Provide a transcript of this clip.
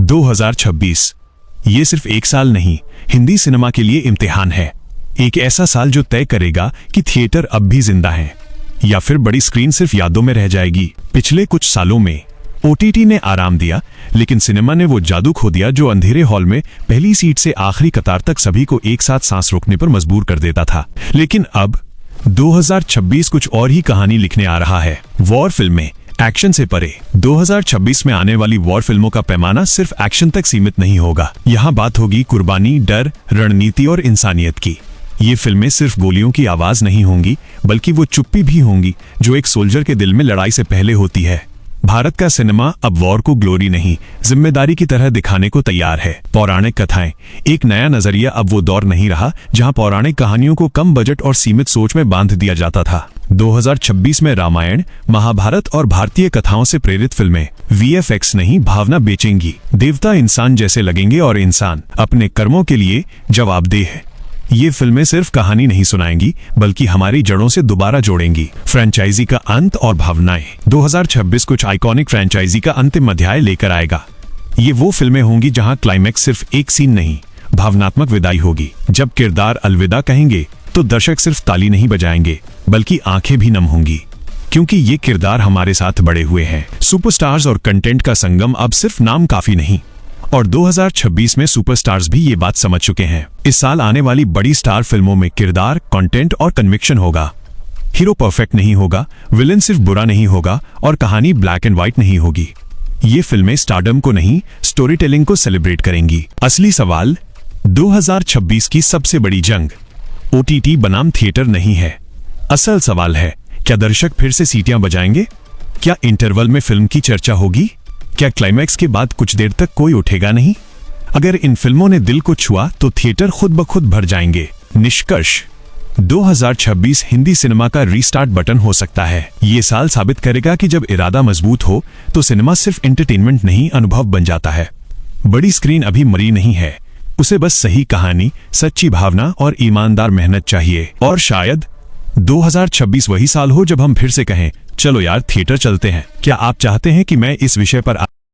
2026 ये सिर्फ एक साल नहीं, हिंदी सिनेमा के लिए इम्तिहान है। एक ऐसा साल जो तय करेगा कि थिएटर अब भी जिंदा है या फिर बड़ी स्क्रीन सिर्फ यादों में रह जाएगी। पिछले कुछ सालों में ओटीटी ने आराम दिया, लेकिन सिनेमा ने वो जादू खो दिया जो अंधेरे हॉल में पहली सीट से आखिरी कतार तक सभी को एक साथ सांस रोकने पर मजबूर कर देता था। लेकिन अब 2026 कुछ और ही कहानी लिखने आ रहा है। वॉर फिल्में एक्शन से परे। 2026 में आने वाली वॉर फिल्मों का पैमाना सिर्फ एक्शन तक सीमित नहीं होगा। यहाँ बात होगी कुर्बानी, डर, रणनीति और इंसानियत की। ये फिल्में सिर्फ गोलियों की आवाज नहीं होंगी, बल्कि वो चुप्पी भी होंगी जो एक सोल्जर के दिल में लड़ाई से पहले होती है। भारत का सिनेमा अब वॉर को ग्लोरी नहीं, जिम्मेदारी की तरह दिखाने को तैयार है। पौराणिक कथाएं एक नया नजरिया। अब वो दौर नहीं रहा जहां पौराणिक कहानियों को कम बजट और सीमित सोच में बांध दिया जाता था। 2026 में रामायण, महाभारत और भारतीय कथाओं से प्रेरित फिल्में वीएफएक्स नहीं, भावना बेचेंगी। देवता इंसान जैसे लगेंगे और इंसान अपने कर्मों के लिए जवाबदेह है। ये फिल्में सिर्फ कहानी नहीं सुनाएंगी, बल्कि हमारी जड़ों से दोबारा जोड़ेंगी। फ्रेंचाइजी का अंत और भावनाएं। 2026 कुछ आइकॉनिक फ्रेंचाइजी का अंतिम अध्याय लेकर आएगा। ये वो फिल्में होंगी जहां क्लाइमैक्स सिर्फ एक सीन नहीं, भावनात्मक विदाई होगी। जब किरदार अलविदा कहेंगे तो दर्शक सिर्फ ताली नहीं बजाएंगे, बल्कि आंखें भी नम होंगी, क्योंकि ये किरदार हमारे साथ बड़े हुए हैं। सुपरस्टार्स और कंटेंट का संगम अब सिर्फ नाम काफी नहीं, और 2026 में सुपरस्टार्स भी ये बात समझ चुके हैं। इस साल आने वाली बड़ी स्टार फिल्मों में किरदार, कंटेंट और कन्विक्शन होगा। हीरो परफेक्ट नहीं होगा, विलेन सिर्फ बुरा नहीं होगा और कहानी ब्लैक एंड व्हाइट नहीं होगी। ये फिल्में स्टारडम को नहीं, स्टोरी टेलिंग को सेलिब्रेट करेंगी। असली सवाल 2026 की सबसे बड़ी जंग ओटीटी बनाम थिएटर नहीं है। असल सवाल है, क्या दर्शक फिर से सीटियां बजाएंगे? क्या इंटरवल में फिल्म की चर्चा होगी? क्या क्लाइमैक्स के बाद कुछ देर तक कोई उठेगा नहीं? अगर इन फिल्मों ने दिल को छुआ तो थिएटर खुद ब खुद भर जाएंगे। निष्कर्ष 2026 हिंदी सिनेमा का रीस्टार्ट बटन हो सकता है। ये साल साबित करेगा कि जब इरादा मजबूत हो तो सिनेमा सिर्फ एंटरटेनमेंट नहीं, अनुभव बन जाता है। बड़ी स्क्रीन अभी मरी नहीं है, उसे बस सही कहानी, सच्ची भावना और ईमानदार मेहनत चाहिए। और शायद 2026 वही साल हो जब हम फिर से कहें, चलो यार थिएटर चलते हैं। क्या आप चाहते हैं कि मैं इस विषय पर